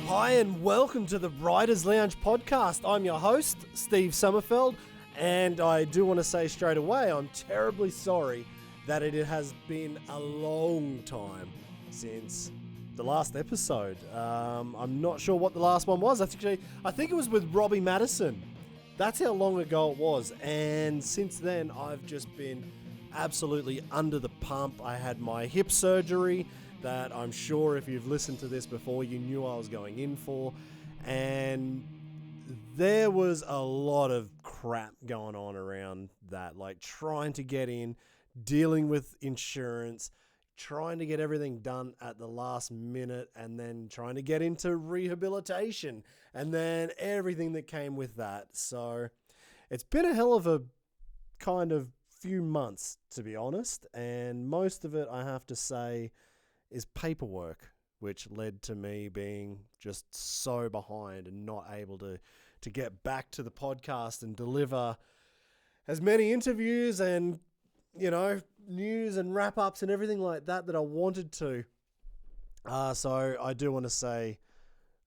Hi and welcome to the Riders Lounge podcast. I'm your host, Steve Sommerfeld, and I do want to say straight away, I'm terribly sorry that it has been a long time since the last episode. I'm not sure what the last one was. I think it was with Robbie Madison. That's how long ago it was, and since then I've just been absolutely under the pump. I had my hip surgery that I'm sure if you've listened to this before, you knew I was going in for. And there was a lot of crap going on around that, like trying to get in, dealing with insurance, trying to get everything done at the last minute, and then trying to get into rehabilitation, and then everything that came with that. So it's been a hell of a kind of few months, to be honest. And most of it, I have to say, is paperwork, which led to me being just so behind and not able to get back to the podcast and deliver as many interviews and, you know, news and wrap-ups and everything like that I wanted to. So I do want to say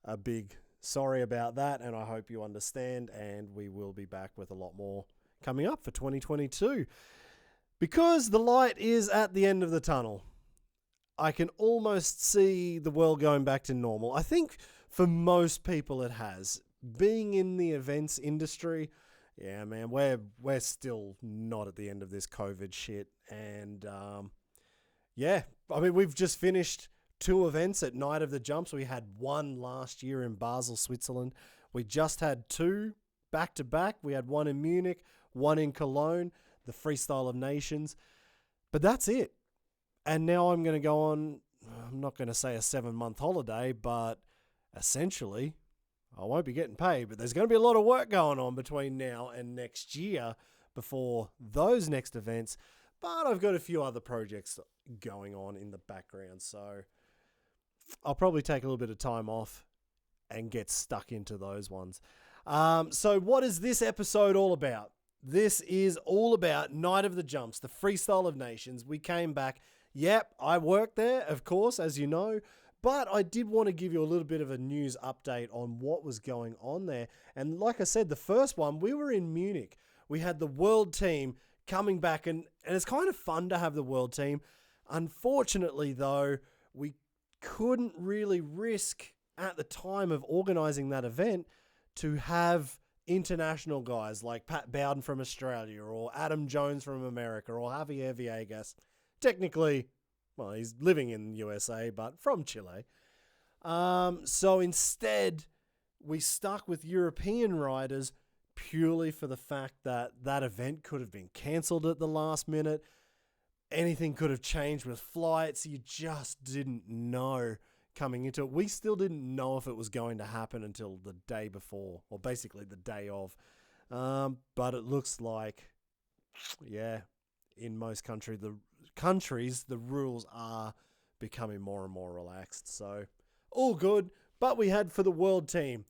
a big sorry about that, and I hope you understand, and we will be back with a lot more coming up for 2022. Because the light is at the end of the tunnel. I can almost see the world going back to normal. I think for most people it has. Being in the events industry, yeah, man, we're still not at the end of this COVID shit. And yeah, I mean, we've just finished 2 events at Night of the Jumps. We had one last year in Basel, Switzerland. We just had 2 back to back. We had one in Munich, one in Cologne, the Freestyle of Nations. But that's it. And now I'm going to go on, I'm not going to say a 7-month holiday, but essentially, I won't be getting paid, but there's going to be a lot of work going on between now and next year before those next events. But I've got a few other projects going on in the background, so I'll probably take a little bit of time off and get stuck into those ones. So what is this episode all about? This is all about Night of the Jumps, the Freestyle of Nations. We came back. Yep, I worked there, of course, as you know, but I did want to give you a little bit of a news update on what was going on there. And like I said, the first one, we were in Munich. We had the world team coming back, and it's kind of fun to have the world team. Unfortunately, though, we couldn't really risk at the time of organizing that event to have international guys like Pat Bowden from Australia or Adam Jones from America or Javier Villegas. Technically, well, he's living in the USA, but from Chile. So instead, we stuck with European riders purely for the fact that that event could have been cancelled at the last minute. Anything could have changed with flights. You just didn't know coming into it. We still didn't know if it was going to happen until the day before, or basically the day of. But it looks like, yeah, in most countries, the rules are becoming more and more relaxed. So, all good. But we had for the world team,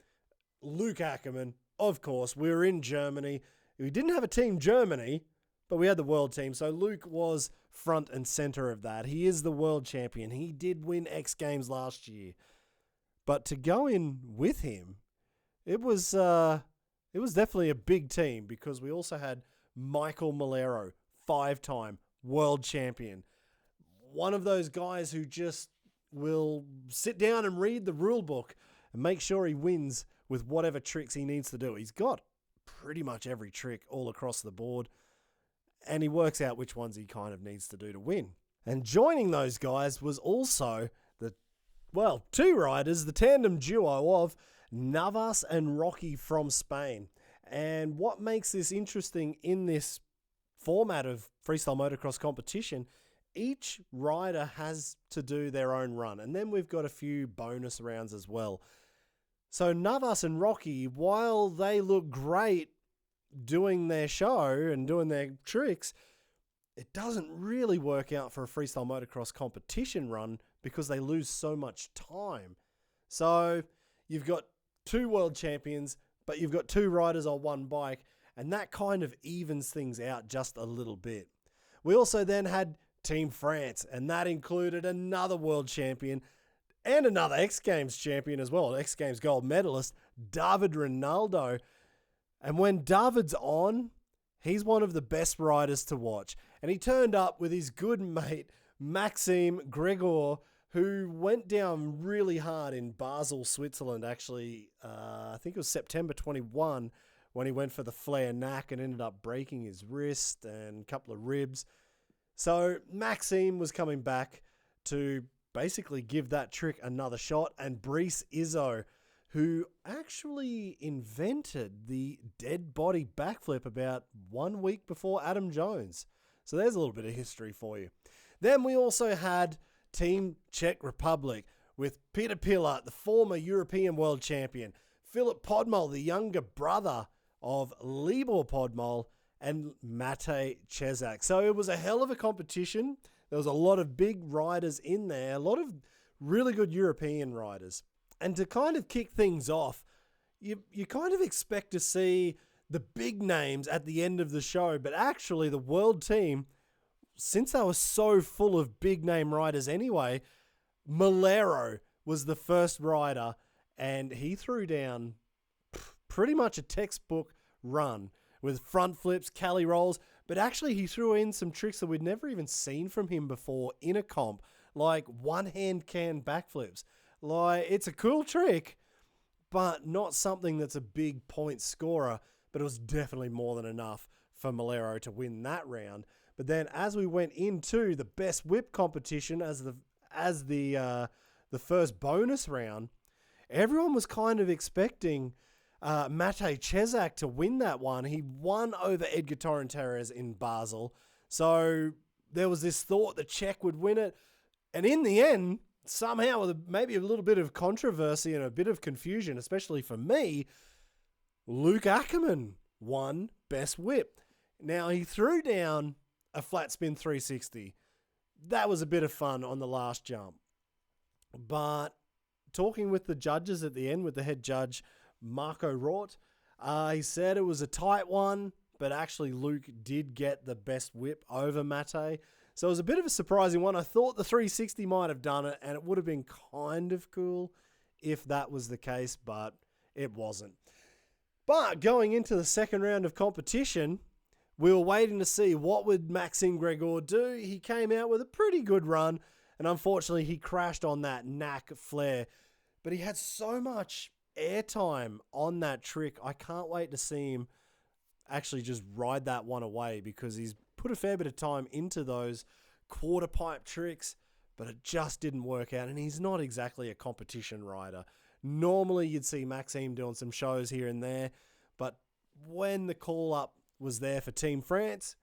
Luc Ackermann, of course. We were in Germany. We didn't have a Team Germany, but we had the world team. So, Luc was front and center of that. He is the world champion. He did win X Games last year. But to go in with him, it was definitely a big team, because we also had Michael Malero, 5-time world champion. One of those guys who just will sit down and read the rule book and make sure he wins with whatever tricks he needs to do. He's got pretty much every trick all across the board, and he works out which ones he kind of needs to do to win. And joining those guys was also 2 riders, the tandem duo of Navas and Rocky from Spain. And what makes this interesting in this format of freestyle motocross competition, each rider has to do their own run, and then we've got a few bonus rounds as well. So Navas and Rocky, while they look great doing their show and doing their tricks, it doesn't really work out for a freestyle motocross competition run because they lose so much time. So you've got 2 world champions, but you've got 2 riders on one bike, and that kind of evens things out just a little bit. We also then had Team France, and that included another world champion and another X Games champion as well, X Games gold medalist, David Rinaldo. And when David's on, he's one of the best riders to watch. And he turned up with his good mate, Maxime Gregoire, who went down really hard in Basel, Switzerland, actually. I think it was September 21 when he went for the Flair Nac and ended up breaking his wrist and a couple of ribs. So Maxime was coming back to basically give that trick another shot. And Brice Izzo, who actually invented the dead body backflip about 1 week before Adam Jones. So there's a little bit of history for you. Then we also had Team Czech Republic with Peter Pilat, the former European world champion, Filip Podmol, the younger brother of Libor Podmol, and Matej Čezák. So it was a hell of a competition. There was a lot of big riders in there, a lot of really good European riders. And to kind of kick things off, you kind of expect to see the big names at the end of the show, but actually the world team, since they were so full of big name riders anyway, Malero was the first rider, and he threw down pretty much a textbook run with front flips, cali rolls, but actually he threw in some tricks that we'd never even seen from him before in a comp, like one-hand can backflips. Like, it's a cool trick, but not something that's a big point scorer, but it was definitely more than enough for Malero to win that round. But then as we went into the best whip competition as the first bonus round, everyone was kind of expecting Matej Čezák to win that one. He won over Edgar Torrentieres in Basel. So there was this thought that Czech would win it. And in the end, somehow with maybe a little bit of controversy and a bit of confusion, especially for me, Luc Ackermann won best whip. Now, he threw down a flat spin 360. That was a bit of fun on the last jump. But talking with the judges at the end, with the head judge, Marco Rort, he said it was a tight one, but actually Luc did get the best whip over Matej. So it was a bit of a surprising one. I thought the 360 might have done it, and it would have been kind of cool if that was the case, but it wasn't. But going into the second round of competition, we were waiting to see what would Maxime Gregoire do. He came out with a pretty good run, and unfortunately he crashed on that Nac-Flair. But he had so much airtime on that trick. I can't wait to see him actually just ride that one away, because he's put a fair bit of time into those quarter pipe tricks, but it just didn't work out, and he's not exactly a competition rider. Normally you'd see Maxime doing some shows here and there, but when the call-up was there for Team France,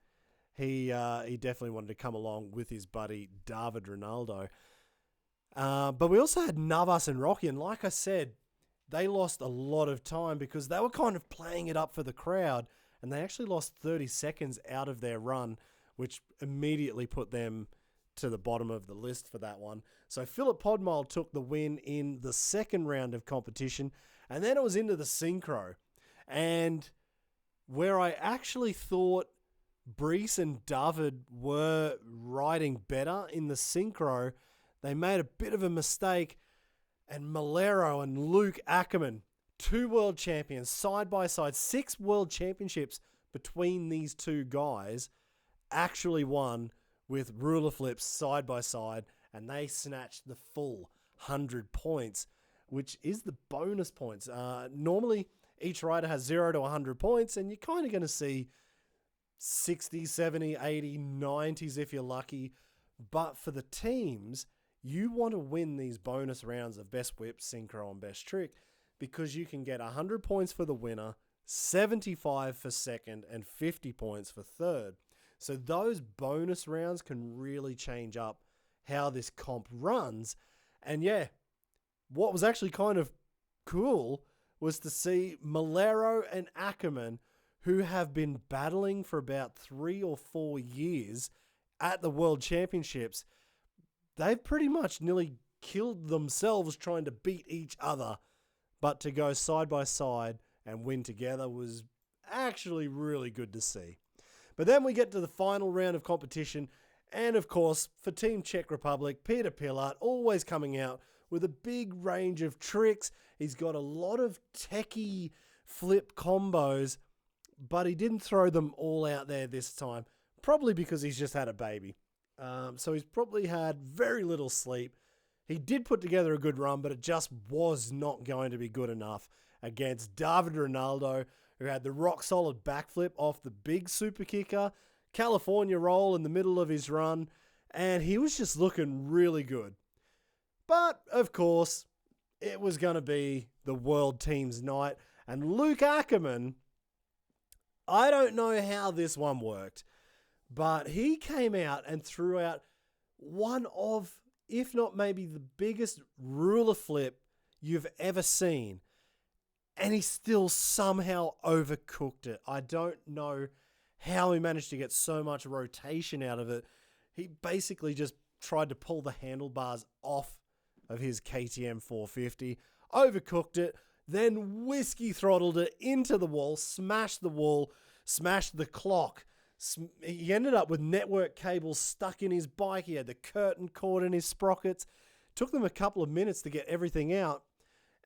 he definitely wanted to come along with his buddy David Rinaldo. But we also had Navas and Rocky, and like I said, they lost a lot of time because they were kind of playing it up for the crowd, and they actually lost 30 seconds out of their run, which immediately put them to the bottom of the list for that one. So Filip Podmol took the win in the second round of competition, and then it was into the synchro. And where I actually thought Brice and David were riding better in the synchro, they made a bit of a mistake, and Malero and Luc Ackermann, 2 world champions, side by side, 6 world championships between these two guys, actually won with ruler flips side by side, and they snatched the full 100 points, which is the bonus points. Normally, each rider has 0 to 100 points, and you're kind of going to see 60, 70, 80, 90s if you're lucky. But for the teams, you want to win these bonus rounds of best whip, synchro, and best trick, because you can get 100 points for the winner, 75 for second, and 50 points for third. So those bonus rounds can really change up how this comp runs. And yeah, what was actually kind of cool was to see Malero and Ackermann, who have been battling for about 3 or 4 years at the World Championships. They've pretty much nearly killed themselves trying to beat each other, but to go side by side and win together was actually really good to see. But then we get to the final round of competition, and of course, for Team Czech Republic, Peter Pilat always coming out with a big range of tricks. He's got a lot of techie flip combos, but he didn't throw them all out there this time, probably because he's just had a baby. So he's probably had very little sleep. He did put together a good run, but it just was not going to be good enough against David Rinaldo, who had the rock-solid backflip off the big super kicker, California roll in the middle of his run, and he was just looking really good. But, of course, it was going to be the world team's night, and Luc Ackermann, I don't know how this one worked, but he came out and threw out one of, if not maybe the biggest ruler flip you've ever seen. And he still somehow overcooked it. I don't know how he managed to get so much rotation out of it. He basically just tried to pull the handlebars off of his KTM 450, overcooked it, then whiskey throttled it into the wall, smashed the wall, smashed the clock. He ended up with network cables stuck in his bike. He had the curtain cord in his sprockets. Took them a couple of minutes to get everything out.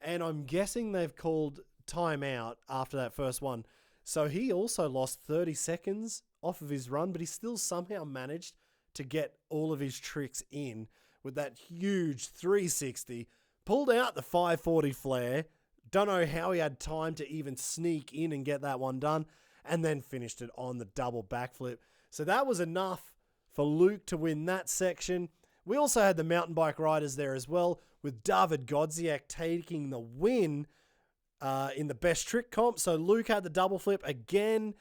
And I'm guessing they've called timeout after that first one. So he also lost 30 seconds off of his run, but he still somehow managed to get all of his tricks in with that huge 360. Pulled out the 540 flare. Don't know how he had time to even sneak in and get that one done. And then finished it on the double backflip. So that was enough for Luc to win that section. We also had the mountain bike riders there as well, with David Godziak taking the win in the best trick comp. So Luc had the double flip again,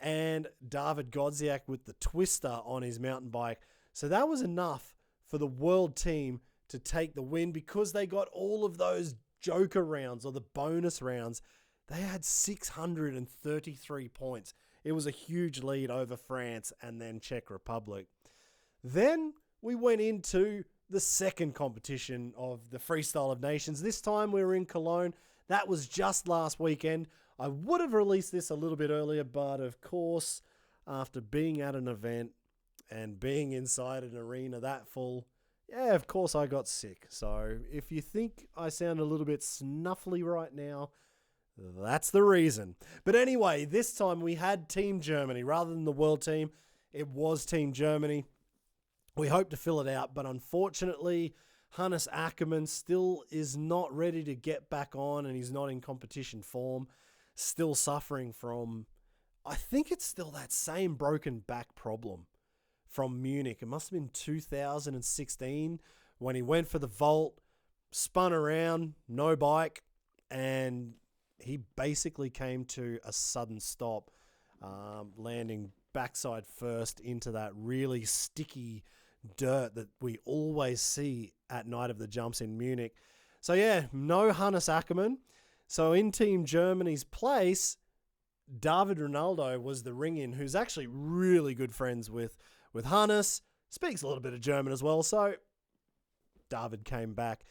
and David Godziak with the twister on his mountain bike. So that was enough for the world team to take the win because they got all of those joker rounds or the bonus rounds. They had 633 points. It was a huge lead over France and then Czech Republic. Then we went into the second competition of the Freestyle of Nations. This time we were in Cologne. That was just last weekend. I would have released this a little bit earlier, but of course, after being at an event and being inside an arena that full, yeah, of course I got sick. So if you think I sound a little bit snuffly right now, that's the reason. But anyway, this time we had Team Germany. Rather than the world team, it was Team Germany. We hope to fill it out, but unfortunately, Luc Ackermann still is not ready to get back on, and he's not in competition form. Still suffering from, I think it's still that same broken back problem from Munich. It must have been 2016 when he went for the vault, spun around, no bike, and he basically came to a sudden stop, landing backside first into that really sticky dirt that we always see at Night of the Jumps in Munich. So yeah, no Luc Ackermann. So in Team Germany's place, David Rinaldo was the ring-in, who's actually really good friends with Hannes, speaks a little bit of German as well, so David came back.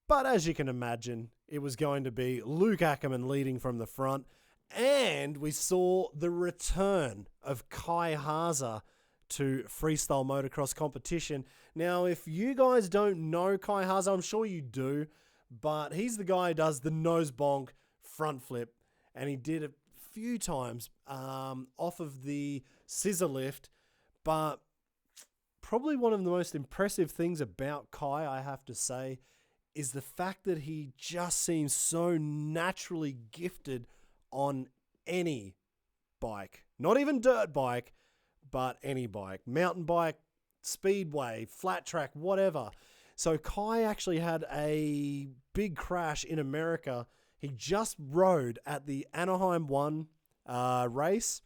But as you can imagine, it was going to be Luc Ackermann leading from the front, and we saw the return of Kai Haase to freestyle motocross competition. Now, if you guys don't know Kai Haase, I'm sure you do, but he's the guy who does the nose bonk front flip, and he did it a few times off of the scissor lift, but probably one of the most impressive things about Kai, I have to say, is the fact that he just seems so naturally gifted on any bike. Not even dirt bike, but any bike. Mountain bike, speedway, flat track, whatever. So Kai actually had a big crash in America. He just rode at the Anaheim 1 race.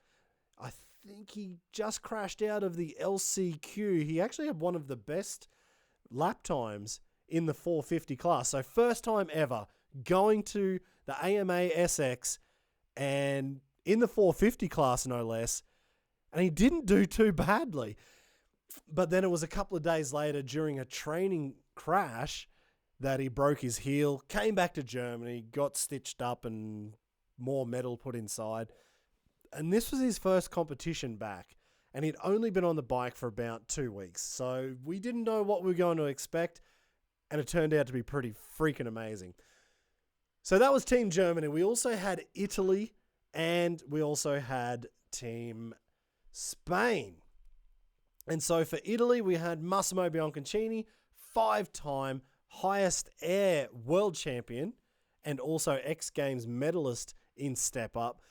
I think he just crashed out of the LCQ. He actually had one of the best lap times in the 450 class. So first time ever going to the AMA SX and in the 450 class, no less. And he didn't do too badly. But then it was a couple of days later during a training crash that he broke his heel, came back to Germany, got stitched up and more metal put inside. And this was his first competition back. And he'd only been on the bike for about 2 weeks. So we didn't know what we were going to expect. And it turned out to be pretty freaking amazing. So that was Team Germany. We also had Italy, and we also had Team Spain. And so for Italy, we had Massimo Bianconcini, 5-time highest air world champion, and also X Games medalist in step up.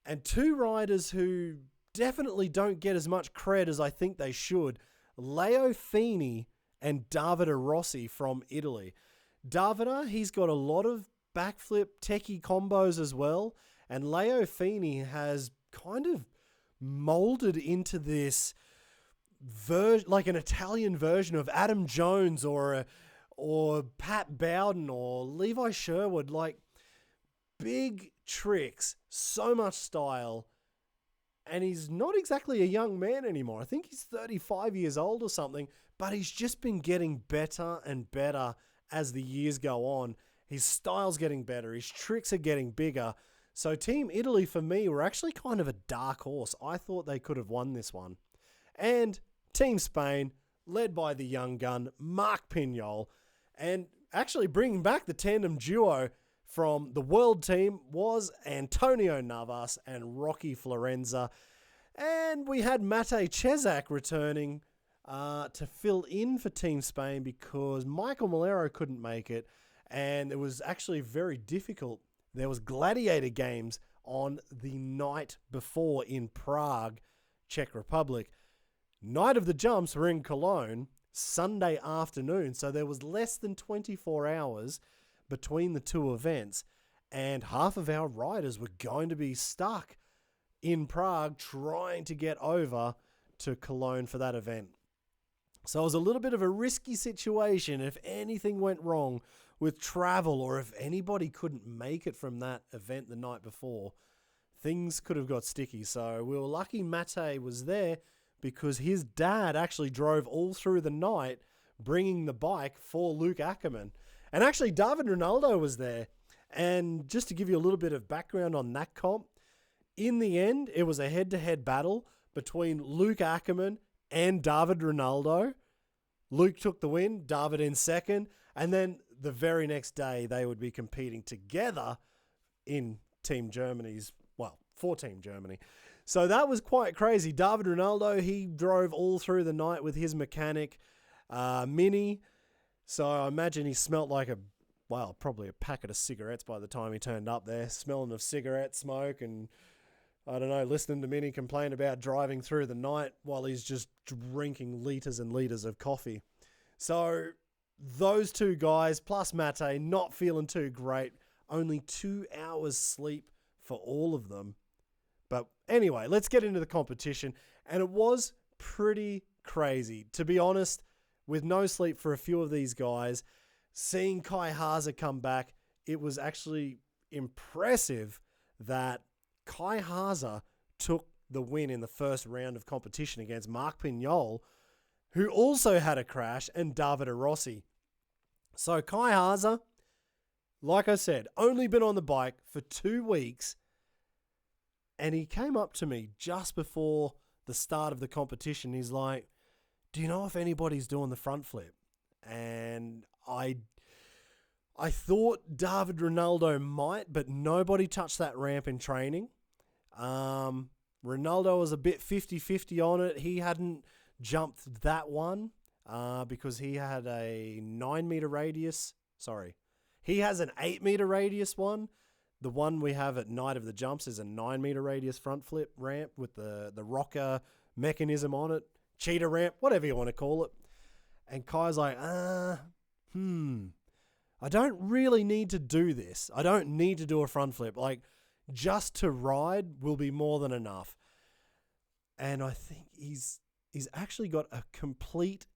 And 2 riders who definitely don't get as much cred as I think they should, Leo Fini and Davide Rossi from Italy. Davide, he's got a lot of backflip techie combos as well, and Leo Fini has kind of molded into this like an Italian version of Adam Jones or Pat Bowden or Levi Sherwood, like big tricks, so much style. And he's not exactly a young man anymore. I think he's 35 years old or something, but he's just been getting better and better as the years go on. His style's getting better. His tricks are getting bigger. So Team Italy, for me, were actually kind of a dark horse. I thought they could have won this one. And Team Spain, led by the young gun, Marc Pinyol, and actually bringing back the tandem duo from the world team was Antonio Navas and Rocky Florenza. And we had Matej Cezak returning to fill in for Team Spain because Michael Malero couldn't make it. And it was actually very difficult. There was gladiator games on the night before in Prague, Czech Republic. Night of the jumps were in Cologne, Sunday afternoon. So there was less than 24 hours between the two events, and half of our riders were going to be stuck in Prague trying to get over to Cologne for that event. So it was a little bit of a risky situation if anything went wrong with travel or if anybody couldn't make it from that event the night before. Things could have got sticky. So we were lucky Mate was there because his dad actually drove all through the night bringing the bike for Luc Ackermann. And actually, David Rinaldo was there. And just to give you a little bit of background on that comp, in the end, it was a head-to-head battle between Luc Ackermann and David Rinaldo. Luc took the win, David in second. And then the very next day, they would be competing together in Team Germany's, well, for Team Germany. So that was quite crazy. David Rinaldo, he drove all through the night with his mechanic, Mini. So I imagine he smelt like probably a packet of cigarettes by the time he turned up there, smelling of cigarette smoke and, I don't know, listening to Mini complain about driving through the night while he's just drinking litres and litres of coffee. So those two guys, plus Mate, not feeling too great. Only 2 hours sleep for all of them. But anyway, let's get into the competition. And it was pretty crazy. To be honest, with no sleep for a few of these guys, seeing Kai Haase come back, it was actually impressive that Kai Haase took the win in the first round of competition against Marc Pinyol, who also had a crash, and Davide Rossi. So Kai Haase, like I said, only been on the bike for 2 weeks, and he came up to me just before the start of the competition. He's like, do you know if anybody's doing the front flip? And I thought David Rinaldo might, but nobody touched that ramp in training. Rinaldo was a bit 50-50 on it. He hadn't jumped that one because he had a 9-meter radius. Sorry. He has an 8-meter radius one. The one we have at Night of the Jumps is a 9-meter radius front flip ramp with the rocker mechanism on it. Cheetah ramp, whatever you want to call it. And Kai's like, I don't really need to do this. I don't need to do a front flip. Like, just to ride will be more than enough. And I think he's actually got a complete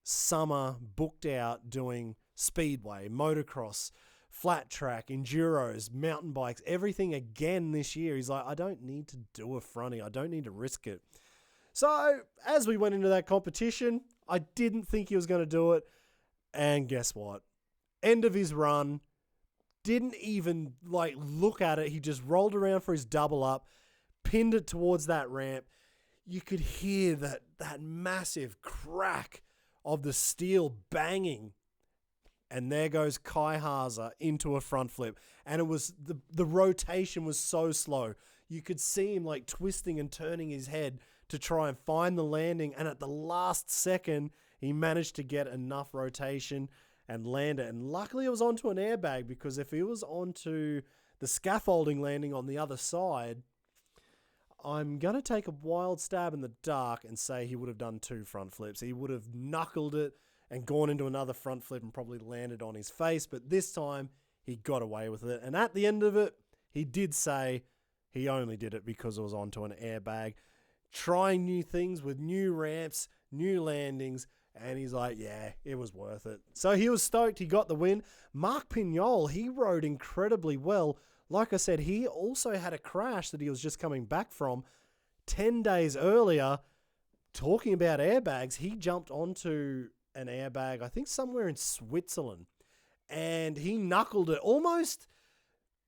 summer booked out doing speedway, motocross, flat track, enduros, mountain bikes, everything again this year. He's like, I don't need to do a fronty. I don't need to risk it. So as we went into that competition, I didn't think he was going to do it. And guess what? End of his run, didn't even look at it. He just rolled around for his double up, pinned it towards that ramp. You could hear that massive crack of the steel banging And there goes Kai Haase into a front flip. And it was the rotation was so slow. You could see him like twisting and turning his head to try and find the landing. And at the last second, he managed to get enough rotation and land it. And luckily it was onto an airbag, because if he was onto the scaffolding landing on the other side, I'm going to take a wild stab in the dark and say he would have done 2 front flips. He would have knuckled it and gone into another front flip and probably landed on his face. But this time, he got away with it. And at the end of it, he did say he only did it because it was onto an airbag. Trying new things with new ramps, new landings. And he's like, yeah, it was worth it. So he was stoked. He got the win. Marc Pinyol, he rode incredibly well. Like I said, he also had a crash that he was just coming back from 10 days earlier. Talking about airbags, he jumped onto an airbag, I think somewhere in Switzerland, and he knuckled it, almost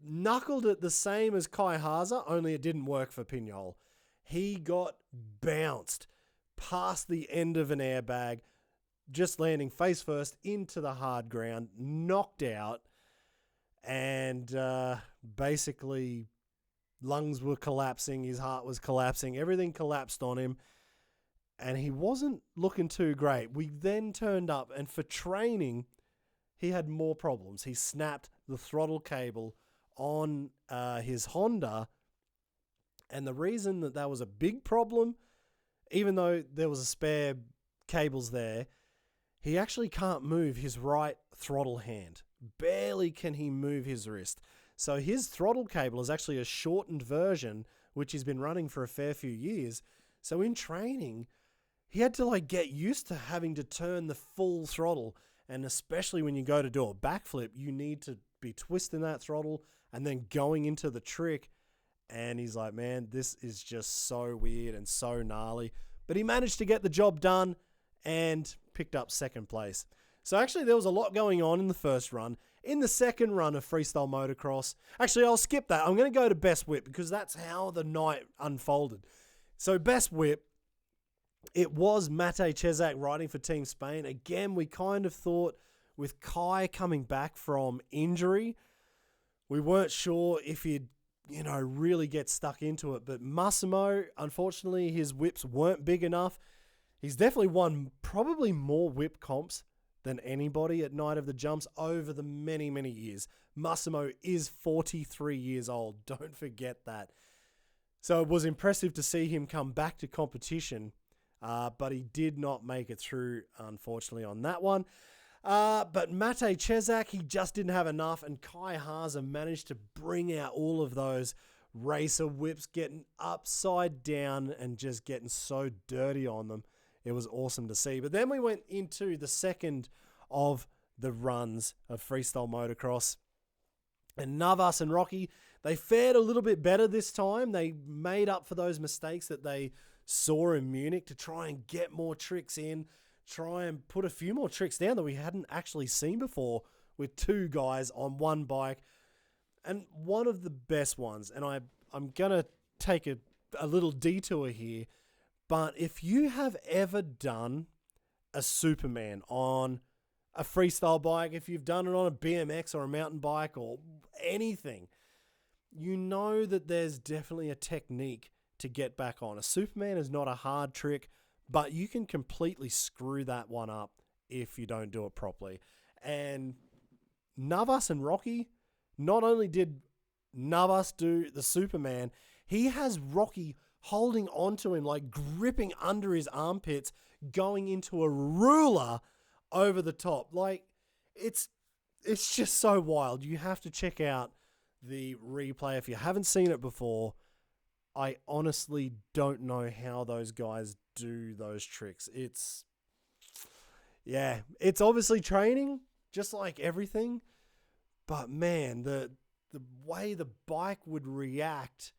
knuckled it the same as Kai Haase, only it didn't work for Pinyol. He got bounced past the end of an airbag, just landing face first into the hard ground, knocked out, and basically lungs were collapsing, his heart was collapsing, everything collapsed on him. And he wasn't looking too great. We then turned up, and for training, he had more problems. He snapped the throttle cable on his Honda. And the reason that was a big problem, even though there was a spare cables there, he actually can't move his right throttle hand. Barely can he move his wrist. So his throttle cable is actually a shortened version, which he's been running for a fair few years. So in training, he had to get used to having to turn the full throttle. And especially when you go to do a backflip, you need to be twisting that throttle and then going into the trick. And he's like, man, this is just so weird and so gnarly. But he managed to get the job done and picked up second place. So actually there was a lot going on in the first run. In the second run of Freestyle Motocross, actually I'll skip that. I'm going to go to Best Whip because that's how the night unfolded. So Best Whip, it was Mate Czech riding for Team Spain. Again, we kind of thought with Kai coming back from injury, we weren't sure if he'd, really get stuck into it. But Massimo, unfortunately, his whips weren't big enough. He's definitely won probably more whip comps than anybody at Night of the Jumps over the many, many years. Massimo is 43 years old. Don't forget that. So it was impressive to see him come back to competition. But he did not make it through, unfortunately, on that one. But Mate Czech, he just didn't have enough, and Kai Haase managed to bring out all of those racer whips, getting upside down and just getting so dirty on them. It was awesome to see. But then we went into the second of the runs of Freestyle Motocross. And Navas and Rocky, they fared a little bit better this time. They made up for those mistakes that they saw in Munich to try and get more tricks in, try and put a few more tricks down that we hadn't actually seen before with 2 guys on one bike. And one of the best ones, and I'm going to take a little detour here, but if you have ever done a Superman on a freestyle bike, if you've done it on a BMX or a mountain bike or anything, you know that there's definitely a technique to get back on. A Superman is not a hard trick, but you can completely screw that one up if you don't do it properly. And Navas and Rocky, not only did Navas do the Superman, he has Rocky holding onto him, gripping under his armpits, going into a ruler over the top. It's just so wild. You have to check out the replay if you haven't seen it before. I honestly don't know how those guys do those tricks. It's obviously training, just like everything. But man, the way the bike would react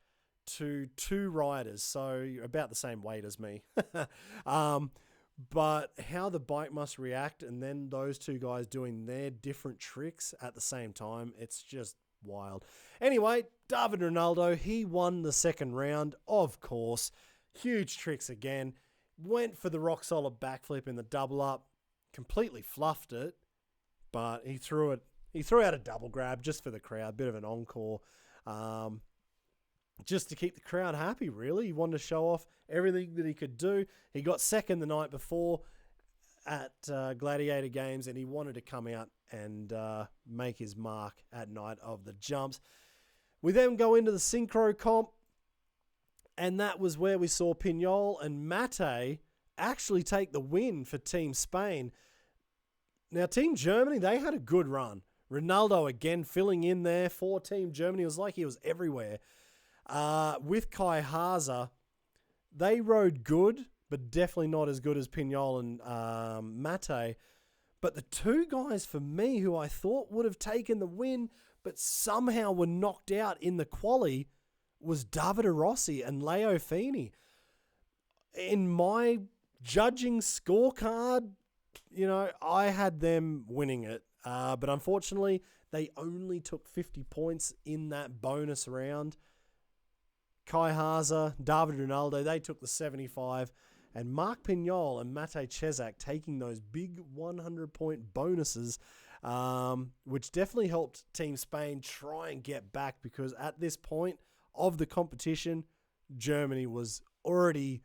to 2 riders, so you're about the same weight as me, but how the bike must react, and then those 2 guys doing their different tricks at the same time, it's just wild. Anyway, David Rinaldo, he won the second round, of course. Huge tricks again. Went for the rock solid backflip in the double up, completely fluffed it, but he threw out a double grab just for the crowd, bit of an encore, just to keep the crowd happy, really. He wanted to show off everything that he could do. He got second the night before at Gladiator Games, and he wanted to come out and make his mark at Night of the Jumps. We then go into the synchro comp, and that was where we saw Pinyol and Mate actually take the win for Team Spain. Now, Team Germany, they had a good run. Rinaldo again filling in there for Team Germany. It was like he was everywhere. With Kai Haase, they rode good, but definitely not as good as Pinyol and Mate. But the two guys for me who I thought would have taken the win, but somehow were knocked out in the quali, was Davide Rossi and Leo Feeney. In my judging scorecard, I had them winning it. But unfortunately, they only took 50 points in that bonus round. Kai Haase, David Rinaldo, they took the 75. And Marc Pinyol and Mate Czech taking those big 100-point bonuses, which definitely helped Team Spain try and get back, because at this point of the competition, Germany was already...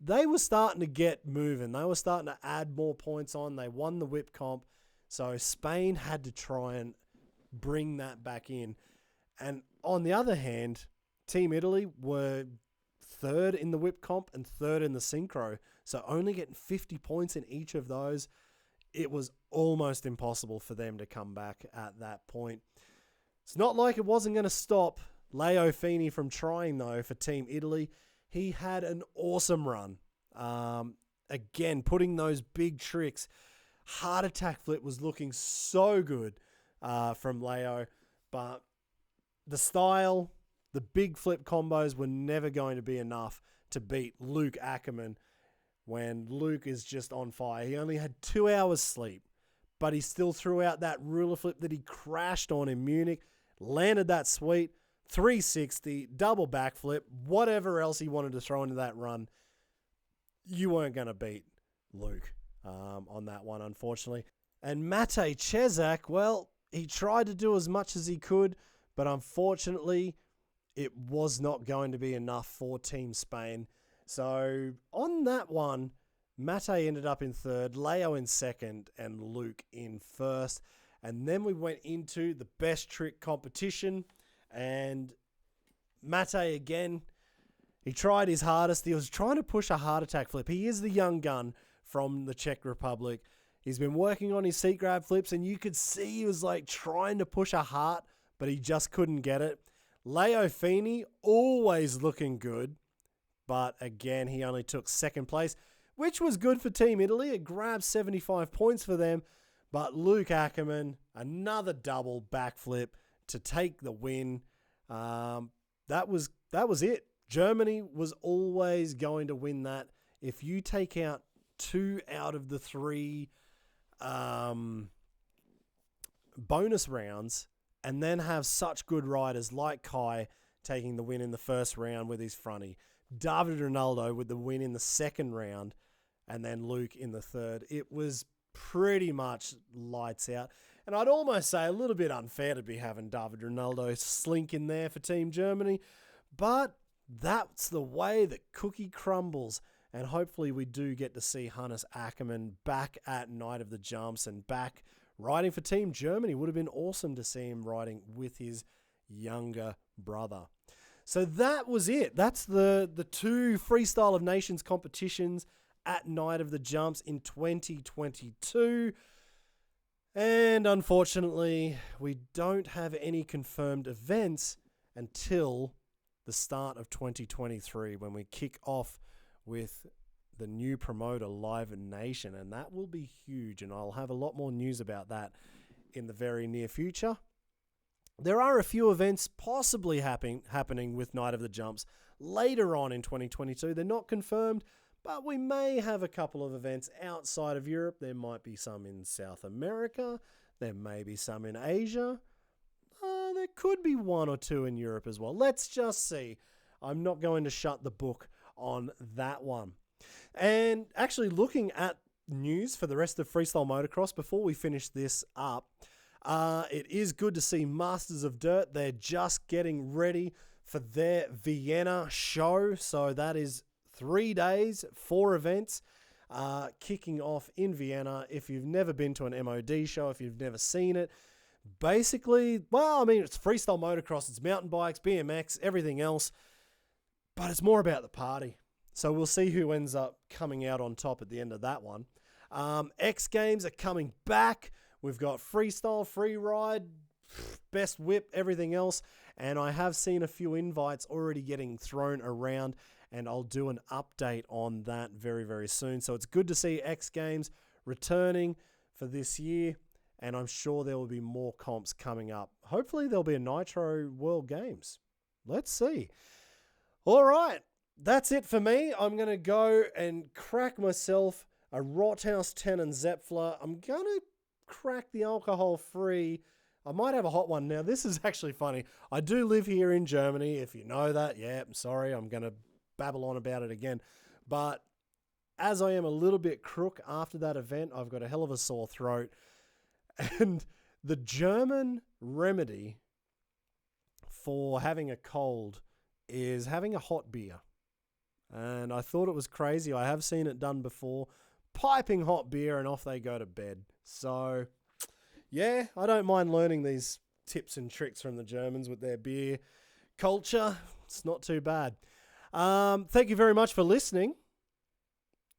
They were starting to get moving. They were starting to add more points on. They won the whip comp. So Spain had to try and bring that back in. And on the other hand, Team Italy were third in the whip comp and third in the synchro. So only getting 50 points in each of those, it was almost impossible for them to come back at that point. It's not like it wasn't going to stop Leo Feeney from trying, though, for Team Italy. He had an awesome run. Again, putting those big tricks. Heart attack flip was looking so good from Leo, but the style, the big flip combos were never going to be enough to beat Luc Ackermann when Luc is just on fire. He only had 2 hours sleep, but he still threw out that ruler flip that he crashed on in Munich, landed that sweet 360, double backflip, whatever else he wanted to throw into that run. You weren't going to beat Luc on that one, unfortunately. And Mate Czech, well, he tried to do as much as he could, but unfortunately, it was not going to be enough for Team Spain. So on that one, Mate ended up in third, Leo in second, and Luc in first. And then we went into the best trick competition, and Mate again, he tried his hardest. He was trying to push a heart attack flip. He is the young gun from the Czech Republic. He's been working on his seat grab flips, and you could see he was like trying to push a heart, but he just couldn't get it. Leo Feeney, always looking good, but again, he only took second place, which was good for Team Italy. It grabbed 75 points for them, but Luc Ackermann, another double backflip to take the win. That was it. Germany was always going to win that. If you take out 2 out of the 3 bonus rounds and then have such good riders like Kai taking the win in the first round with his fronty, David Rinaldo with the win in the second round, and then Luc in the third, it was pretty much lights out. And I'd almost say a little bit unfair to be having David Rinaldo slink in there for Team Germany, but that's the way that cookie crumbles. And hopefully we do get to see Hannes Ackermann back at Night of the Jumps and back riding for Team Germany. Would have been awesome to see him riding with his younger brother. So that was it. That's the 2 Freestyle of Nations competitions at Night of the Jumps in 2022. And unfortunately, we don't have any confirmed events until the start of 2023 when we kick off with the new promoter, Live Nation, and that will be huge, and I'll have a lot more news about that in the very near future. There are a few events possibly happening with Night of the Jumps later on in 2022. They're not confirmed, but we may have a couple of events outside of Europe. There might be some in South America. There may be some in Asia. There could be 1 or 2 in Europe as well. Let's just see. I'm not going to shut the book on that one. And actually looking at news for the rest of freestyle motocross before we finish this up. It is good to see Masters of Dirt. They're just getting ready for their Vienna show. So that is 3 days, 4 events kicking off in Vienna. If you've never been to an MOD show, if you've never seen it, basically, well, I mean, it's freestyle motocross, it's mountain bikes, BMX, everything else, but it's more about the party. So we'll see who ends up coming out on top at the end of that one. X Games are coming back. We've got freestyle, free ride, best whip, everything else. And I have seen a few invites already getting thrown around, and I'll do an update on that very, very soon. So it's good to see X Games returning for this year, and I'm sure there will be more comps coming up. Hopefully there'll be a Nitro World Games. Let's see. All right. That's it for me. I'm going to go and crack myself a Rothaus 10 and Zepfler. I'm going to crack the alcohol-free. I might have a hot one. Now, this is actually funny. I do live here in Germany, if you know that. Yeah, I'm sorry. I'm going to babble on about it again. But as I am a little bit crook after that event, I've got a hell of a sore throat. And the German remedy for having a cold is having a hot beer. And I thought it was crazy. I have seen it done before. Piping hot beer and off they go to bed. So, yeah, I don't mind learning these tips and tricks from the Germans with their beer culture. It's not too bad. Thank you very much for listening.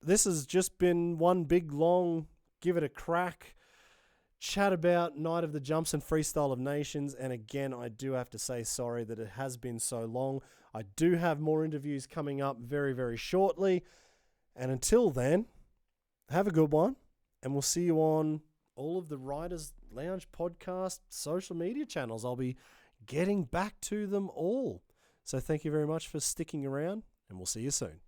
This has just been one big, long, give it a crack chat about Night of the Jumps and Freestyle of Nations. And again, I do have to say sorry that it has been so long. I do have more interviews coming up very, very shortly. And until then, have a good one. And we'll see you on all of the Riders Lounge podcast social media channels. I'll be getting back to them all. So thank you very much for sticking around, and we'll see you soon.